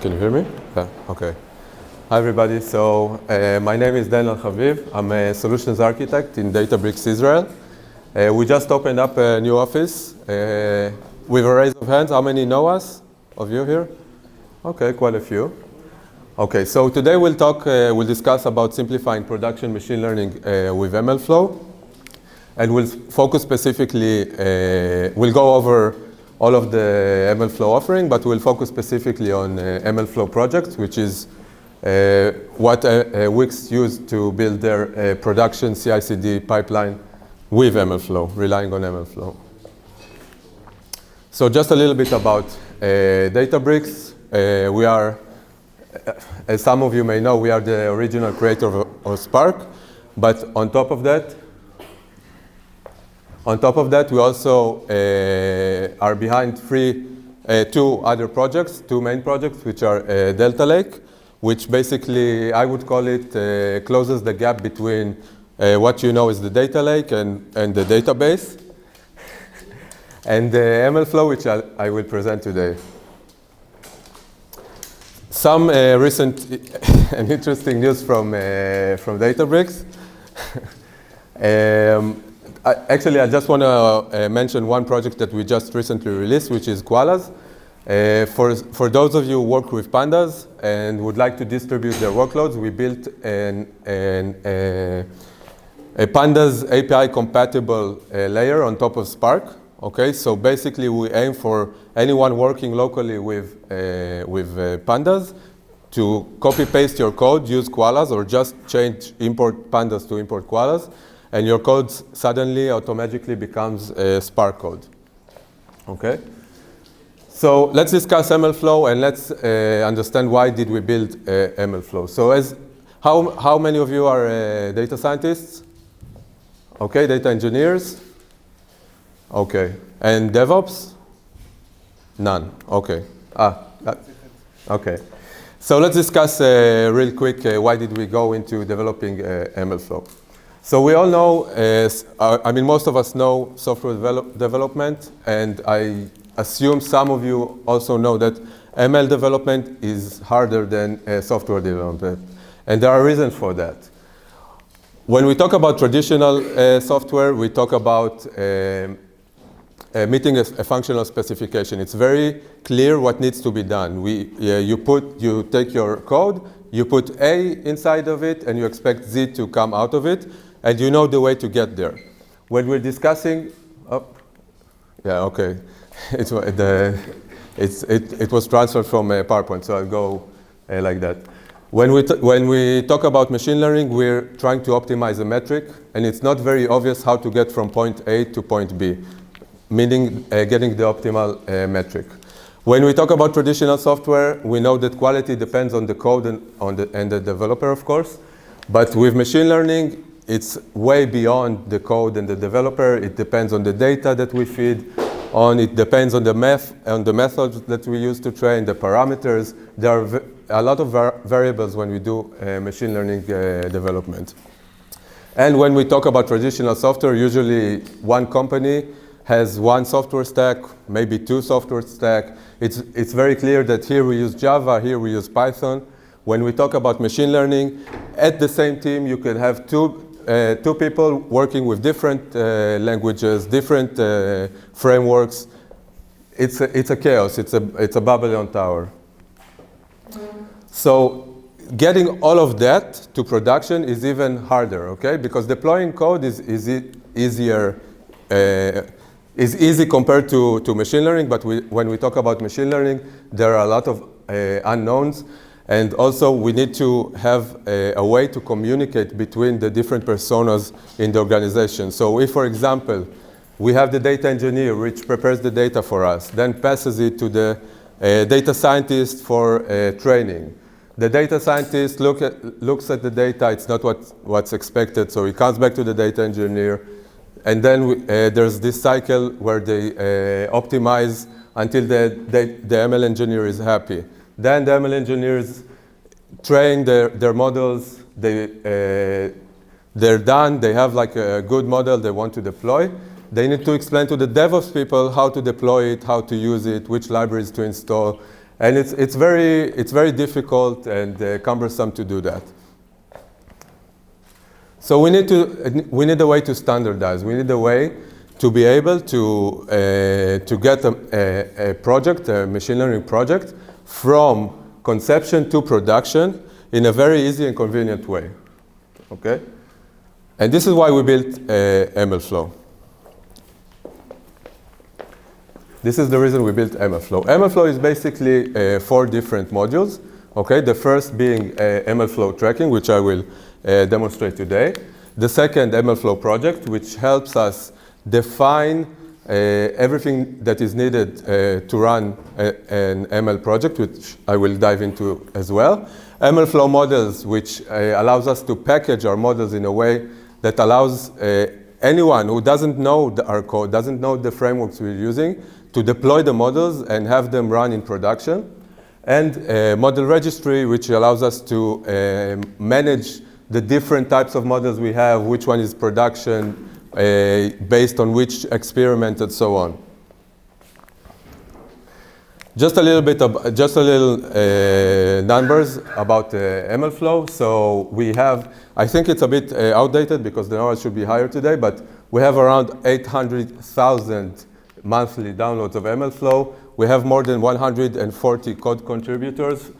Can you hear me? Yeah, okay. Hi everybody, so my name is Haviv. I'm a solutions architect in Databricks Israel. We just opened up a new office with a raise of hands. How many know us of you here? Okay, quite a few. Okay, so today we'll discuss about simplifying production machine learning with MLflow. And we'll focus specifically, we'll go over all of the MLflow offering, but we'll focus specifically on MLflow projects, which is what Wix used to build their production CI/CD pipeline with MLflow, relying on MLflow. So just a little bit about Databricks. We are, as some of you may know, we are the original creator of Spark, but on top of that, we also are behind two other projects, two main projects, which are Delta Lake, which basically, I would call it, closes the gap between what you know is the data lake and the database, and MLflow, which I will present today. Some recent and interesting news from Databricks. Actually, I just want to mention one project that we just recently released, which is Koalas. For those of you who work with pandas and would like to distribute their workloads, we built a pandas API compatible layer on top of Spark. Okay, so basically we aim for anyone working locally with pandas to copy paste your code, use Koalas, or just change import pandas to import Koalas, and your code suddenly automatically becomes Spark code. Okay? So let's discuss MLflow and let's understand why did we build MLflow. So how many of you are data scientists? Okay, data engineers? Okay. And DevOps? None. Okay. Okay. So let's discuss real quick why did we go into developing MLflow. So we all know, I mean, most of us know software development, and I assume some of you also know that ML development is harder than software development, and there are reasons for that. When we talk about traditional software, we talk about meeting a functional specification. It's very clear what needs to be done. You take your code, you put A inside of it, and you expect Z to come out of it, and you know the way to get there. When we're discussing, it was transferred from PowerPoint, so I'll go like that. When we talk about machine learning, we're trying to optimize a metric, and it's not very obvious how to get from point A to point B, meaning getting the optimal metric. When we talk about traditional software, we know that quality depends on the code and the developer, of course. But with machine learning, it's way beyond the code and the developer. It depends on the data that we feed on. It depends on the methods that we use to train, the parameters. There are a lot of variables when we do machine learning development. And when we talk about traditional software, usually one company has one software stack, maybe two software stack. It's very clear that here we use Java, here we use Python. When we talk about machine learning, at the same team, you can have two people working with different languages, different frameworks. It's a chaos. It's a Babylon Tower. So getting all of that to production is even harder, okay? Because deploying code is easy compared to machine learning, but when we talk about machine learning, there are a lot of unknowns. And also, we need to have a way to communicate between the different personas in the organization. So if, for example, we have the data engineer, which prepares the data for us, then passes it to the data scientist for training. The data scientist looks at the data. It's not what's expected, so he comes back to the data engineer. And then there's this cycle where they optimize until the ML engineer is happy. Then the ML engineers train their models. They're done. They have like a good model they want to deploy. They need to explain to the DevOps people how to deploy it, how to use it, which libraries to install. And it's very difficult and cumbersome to do that. So we need a way to standardize. We need a way to be able to get a project, a machine learning project, from conception to production in a very easy and convenient way. Okay? And this is why we built MLflow. This is the reason we built MLflow. MLflow is basically 4 different modules. Okay? The first being MLflow tracking, which I will demonstrate today. The second, MLflow project, which helps us define everything that is needed to run an ML project, which I will dive into as well. MLflow models, which allows us to package our models in a way that allows anyone who doesn't know our code, doesn't know the frameworks we're using, to deploy the models and have them run in production. And model registry, which allows us to manage the different types of models we have, which one is production, based on which experiment, and so on. Just a little numbers about MLflow. So we have, I think it's a bit outdated because the numbers should be higher today, but we have around 800,000 monthly downloads of MLflow. We have more than 140 code contributors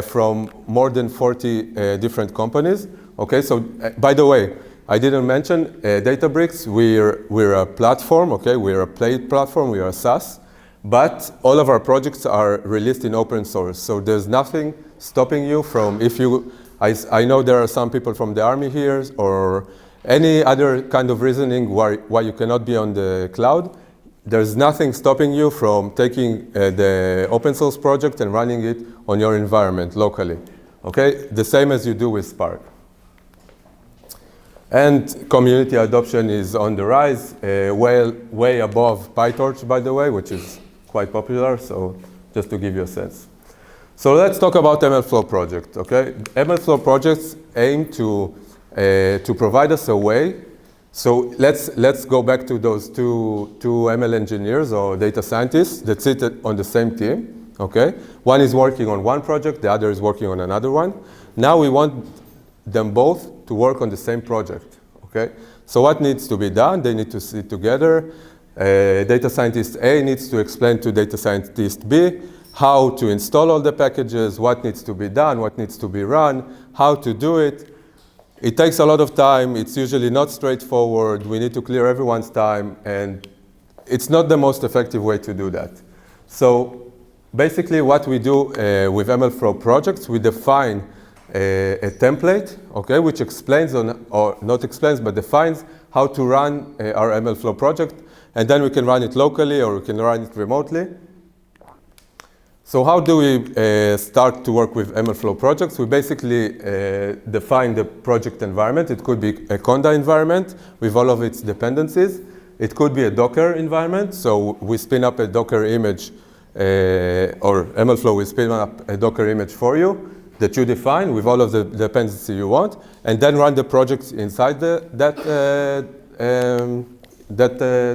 from more than 40 different companies. Okay, so by the way, I didn't mention Databricks. We're a platform, okay? We're a paid platform, we are a SaaS, but all of our projects are released in open source. So there's nothing stopping you from, I know there are some people from the army here or any other kind of reasoning why you cannot be on the cloud. There's nothing stopping you from taking the open source project and running it on your environment locally, okay? The same as you do with Spark. And community adoption is on the rise, way above PyTorch, by the way, which is quite popular, so just to give you a sense. So let's talk about MLflow project, okay? MLflow projects aim to provide us a way. So let's go back to those two ML engineers or data scientists that sit on the same team, okay? One is working on one project, the other is working on another one. Now we want them both to work on the same project, okay? So what needs to be done? They need to sit together. Data scientist A needs to explain to data scientist B how to install all the packages, what needs to be done, what needs to be run, how to do it. It takes a lot of time. It's usually not straightforward. We need to clear everyone's time, and it's not the most effective way to do that. So basically what we do with MLflow projects, we define a template, okay, which explains, or not explains, but defines how to run our MLflow project, and then we can run it locally or we can run it remotely. So how do we start to work with MLflow projects? We basically define the project environment. It could be a Conda environment with all of its dependencies. It could be a Docker environment, so we spin up a Docker image, or MLflow will spin up a Docker image for you that you define with all of the dependencies you want, and then run the projects inside that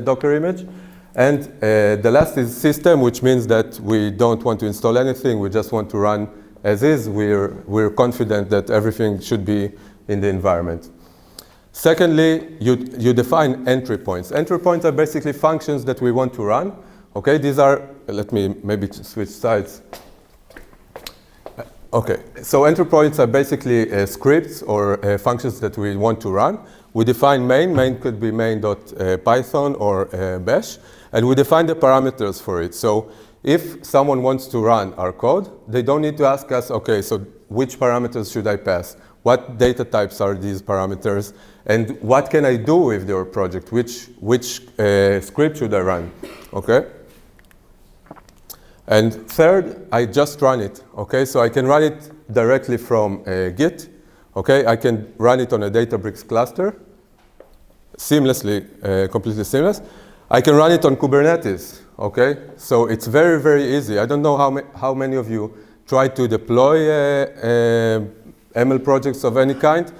Docker image. And the last is system, which means that we don't want to install anything. We just want to run as is. We're confident that everything should be in the environment. Secondly, you define entry points. Entry points are basically functions that we want to run. Okay, these are, let me maybe switch sides. Okay, so entry points are basically scripts or functions that we want to run. We define main. Main could be main.python or bash. And we define the parameters for it. So if someone wants to run our code, they don't need to ask us, okay, so which parameters should I pass? What data types are these parameters? And what can I do with your project? Which script should I run? Okay? And third, I just run it. Okay, so I can run it directly from Git. Okay, I can run it on a Databricks cluster, seamlessly, completely seamless. I can run it on Kubernetes. Okay, so it's very, very easy. I don't know how many of you try to deploy ML projects of any kind,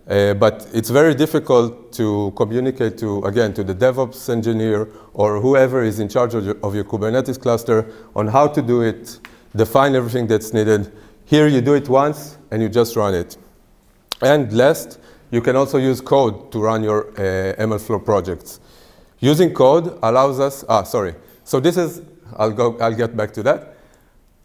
but it's very difficult to communicate to the DevOps engineer or whoever is in charge of your Kubernetes cluster on how to do it. define everything that's needed. Here you do it once and you just run it. And last, you can also use code to run your MLflow projects. Using code allows us, So this is, I'll get back to that.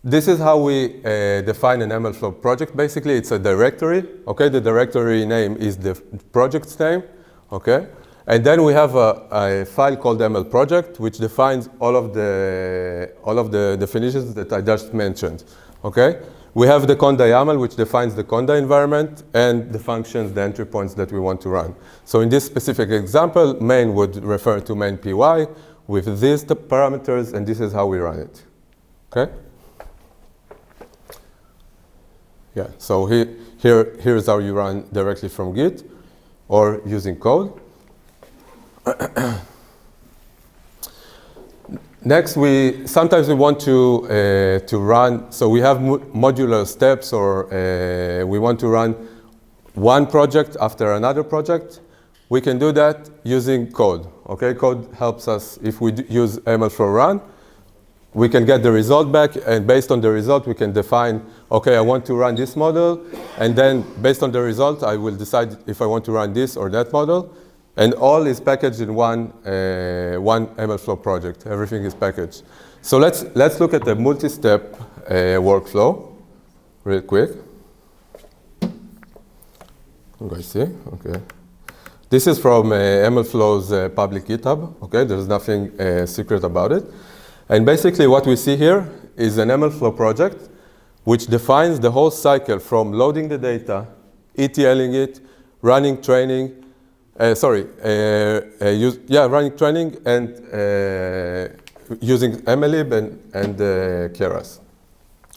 This is how we define an MLflow project. Basically, it's a directory. Okay, the directory name is the project's name. Okay, and then we have a file called MLproject, which defines all of the definitions that I just mentioned. Okay, we have the conda YAML, which defines the conda environment and the functions, the entry points that we want to run. So in this specific example, main would refer to main py with these parameters, and this is how we run it. Okay. Yeah, so here's how you run directly from Git or using code. Next, sometimes we want to run, so we have modular steps, or we want to run one project after another project. We can do that using code. Okay, code helps us. If we use MLflow run, we can get the result back, and based on the result, we can define, okay, I want to run this model, and then based on the result, I will decide if I want to run this or that model, and all is packaged in one MLflow project. Everything is packaged. So let's look at the multi-step workflow real quick. You guys see? Okay. This is from MLflow's public GitHub. Okay, there's nothing secret about it. And basically what we see here is an MLflow project which defines the whole cycle from loading the data, ETLing it, running training, running training and using MLlib and Keras.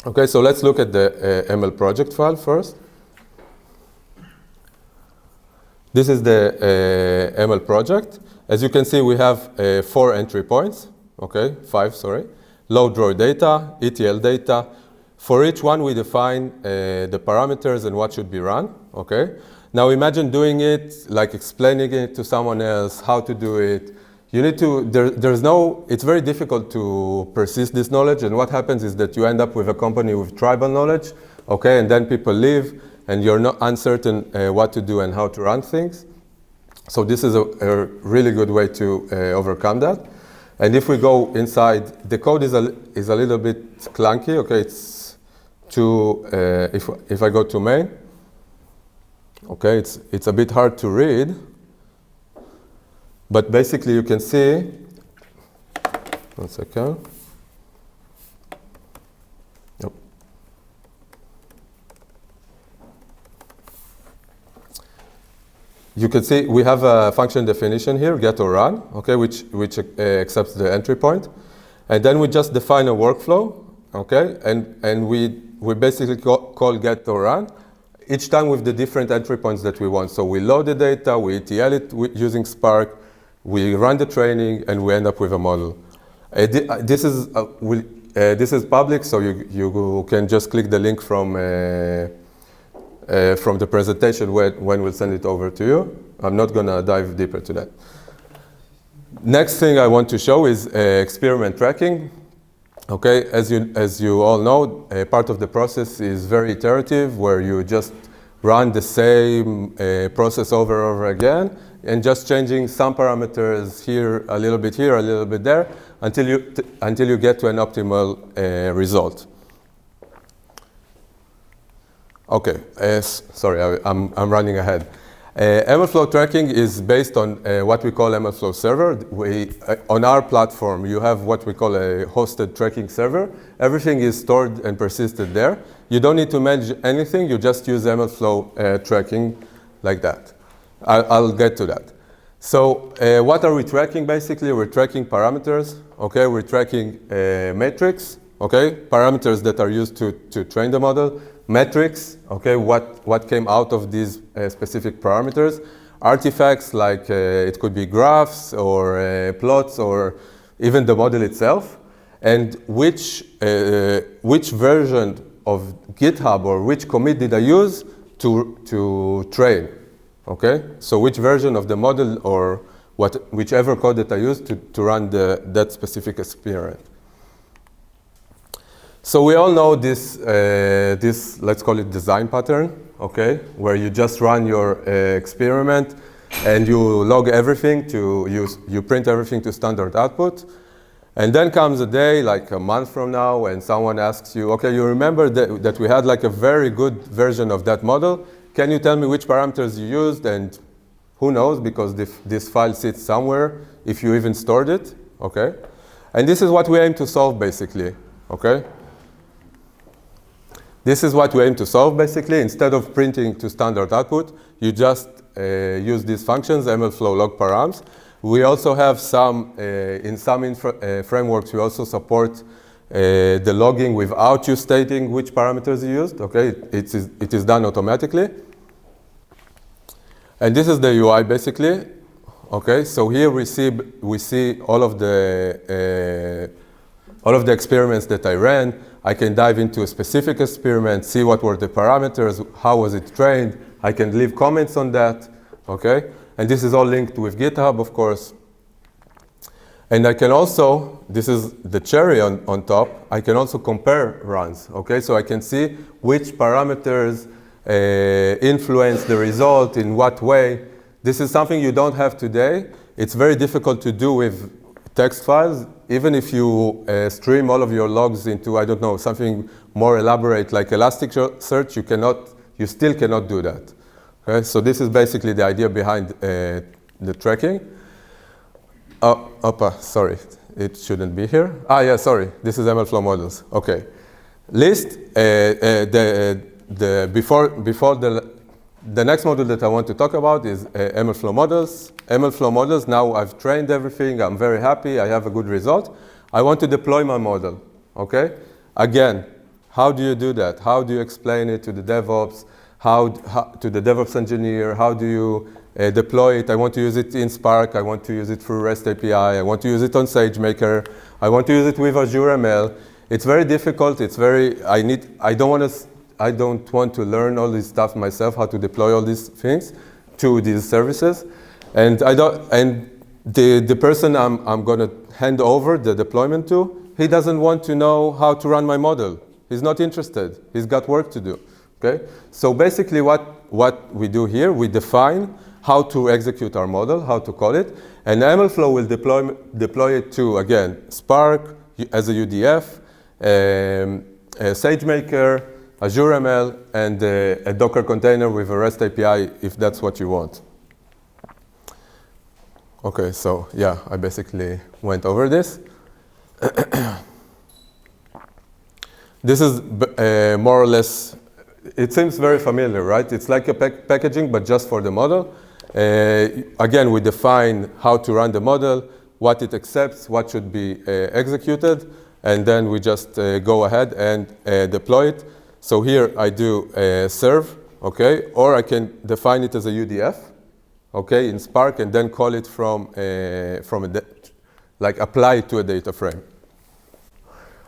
Okay, so let's look at the ML project file first. This is the ML project. As you can see, we have 4 entry points. Okay, 5, sorry. Load raw data, ETL data. For each one, we define the parameters and what should be run. Okay. Now imagine doing it, like explaining it to someone else, how to do it. You need to, it's very difficult to persist this knowledge, and what happens is that you end up with a company with tribal knowledge, okay, and then people leave, and you're not uncertain what to do and how to run things. So this is a really good way to overcome that. And if we go inside, the code is a little bit clunky. Okay, it's if I go to main, okay, it's a bit hard to read, but basically you can see. One second. Yep. You can see we have a function definition here, get or run, okay, which accepts the entry point. And then we just define a workflow, okay, and we basically call get or run, each time with the different entry points that we want. So we load the data, we ETL it using Spark, we run the training, and we end up with a model. This is public, so you can just click the link from the presentation when we'll send it over to you. I'm not going to dive deeper to that. Next thing I want to show is experiment tracking. Okay, as you all know, part of the process is very iterative, where you just run the same process over and over again, and just changing some parameters here, a little bit there, until you get to an optimal result. Okay, sorry, I'm running ahead. MLflow tracking is based on what we call MLflow server. On our platform, you have what we call a hosted tracking server. Everything is stored and persisted there. You don't need to manage anything. You just use MLflow tracking like that. I'll get to that. So what are we tracking? Basically, we're tracking parameters. Okay, we're tracking metrics. Okay, parameters that are used to train the model. Metrics, okay, what came out of these specific parameters. Artifacts, like it could be graphs or plots or even the model itself. And which version of GitHub or which commit did I use to train, okay? So which version of the model or whichever code that I used to run that specific experiment. So we all know this, this, let's call it design pattern, okay, where you just run your experiment and you log everything you print everything to standard output. And then comes a day, like a month from now, when someone asks you, okay, you remember that we had like a very good version of that model. Can you tell me which parameters you used? And who knows, because this file sits somewhere, if you even stored it, okay? And this is what we aim to solve, basically, okay? This is what we aim to solve, basically. Instead of printing to standard output, you just use these functions, MLflow log params. We also have some, in some frameworks, we also support the logging without you stating which parameters you used, okay? It is done automatically. And this is the UI, basically, okay? So here we see all of the experiments that I ran. I can dive into a specific experiment, see what were the parameters, how was it trained. I can leave comments on that, okay? And this is all linked with GitHub, of course. And I can also, this is the cherry on top, I can also compare runs, okay? So I can see which parameters influence the result, in what way. This is something you don't have today. It's very difficult to do with text files. Even if you stream all of your logs into, I don't know, something more elaborate like Elasticsearch, you still cannot do that. Okay? So this is basically the idea behind the tracking. Sorry, it shouldn't be here. Yeah, sorry, this is MLflow models. Okay, list. The next module that I want to talk about is MLflow models. MLflow models, now I've trained everything, I'm very happy, I have a good result. I want to deploy my model, okay? Again, how do you do that? How do you explain it to the DevOps, to the DevOps engineer? How do you deploy it? I want to use it in Spark, I want to use it through REST API, I want to use it on SageMaker, I want to use it with Azure ML. It's very difficult, I don't want to learn all this stuff myself, how to deploy all these things to these services. And the person I'm going to hand over the deployment to, he doesn't want to know how to run my model. He's not interested. He's got work to do. Okay? So basically what we do here, we define how to execute our model, how to call it, and MLflow will deploy it to, again, Spark as a UDF, SageMaker, Azure ML, and a Docker container with a REST API if that's what you want. Okay, so yeah, I basically went over this. This is more or less, it seems very familiar, right? It's like a packaging, but just for the model. Again, we define how to run the model, what it accepts, what should be executed, and then we just go ahead and deploy it. So here I do serve, okay, or I can define it as a UDF, okay, in Spark, and then call it like apply it to a data frame.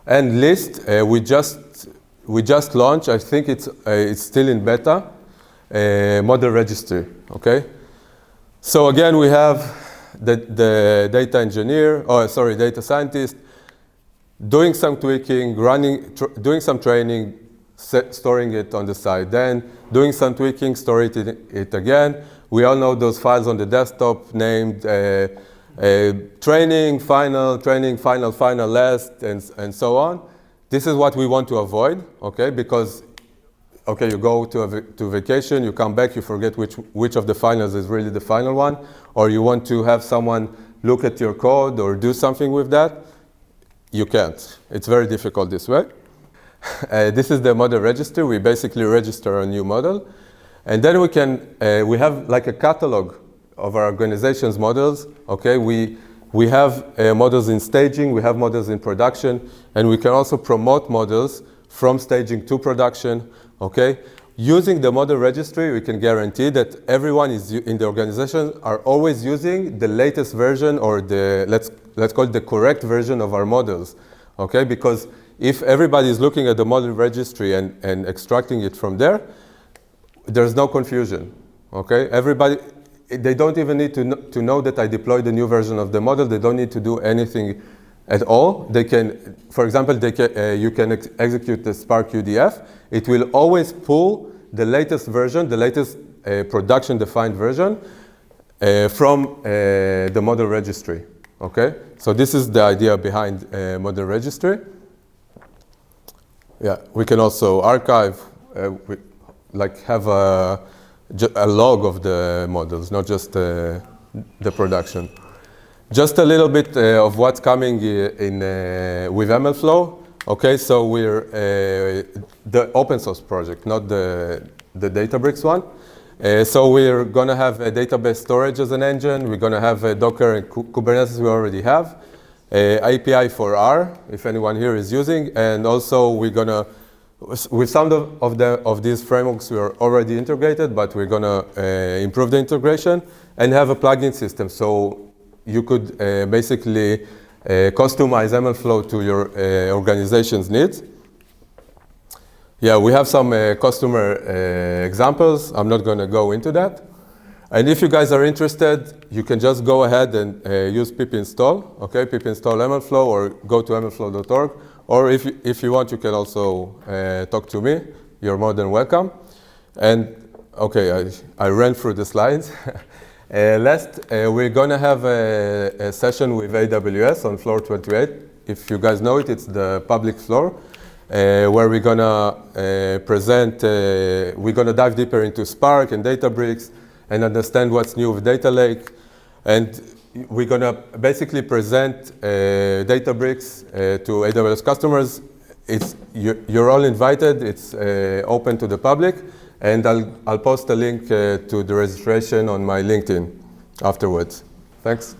And list, we just launched. I think it's still in beta. Model registry, okay. So again, we have the data engineer, data scientist, doing some tweaking, doing some training, storing it on the side, then doing some tweaking, storing it again. We all know those files on the desktop named training, final, last, and so on. This is what we want to avoid, okay? Because, okay, you go to vacation, you come back, you forget which of the finals is really the final one, or you want to have someone look at your code or do something with that. You can't. It's very difficult this way. This is the model registry. We basically register a new model. And then we have like a catalog of our organization's models. Okay, we have models in staging, we have models in production, and we can also promote models from staging to production. Okay, using the model registry, we can guarantee that everyone in the organization are always using the latest version, or let's call it the correct version of our models. Okay, because if everybody is looking at the model registry and extracting it from there, there's no confusion, okay? They don't even need to know that I deployed the new version of the model. They don't need to do anything at all. They can, for example, you can execute the Spark UDF. It will always pull the latest version, the latest production-defined version from the model registry. Okay, so this is the idea behind model registry. Yeah, we can also archive, like have a log of the models, not just the production. Just a little bit of what's coming with MLflow. Okay, so we're the open source project, not the Databricks one. So we're going to have a database storage as an engine. We're going to have a Docker and Kubernetes we already have. API for R, if anyone here is using. And also we're going to, with some of these frameworks, we are already integrated, but we're going to improve the integration and have a plugin system. So you could basically customize MLflow to your organization's needs. Yeah, we have some customer examples. I'm not going to go into that. And if you guys are interested, you can just go ahead and use pip install, okay? Pip install MLflow, or go to mlflow.org. Or if you want, you can also talk to me. You're more than welcome. And okay, I ran through the slides. Last, we're going to have a session with AWS on floor 28. If you guys know it, it's the public floor. Where we're gonna present, we're gonna dive deeper into Spark and Databricks and understand what's new with Data Lake. And we're gonna basically present Databricks to AWS customers. You're all invited, it's open to the public. And I'll post a link to the registration on my LinkedIn afterwards. Thanks.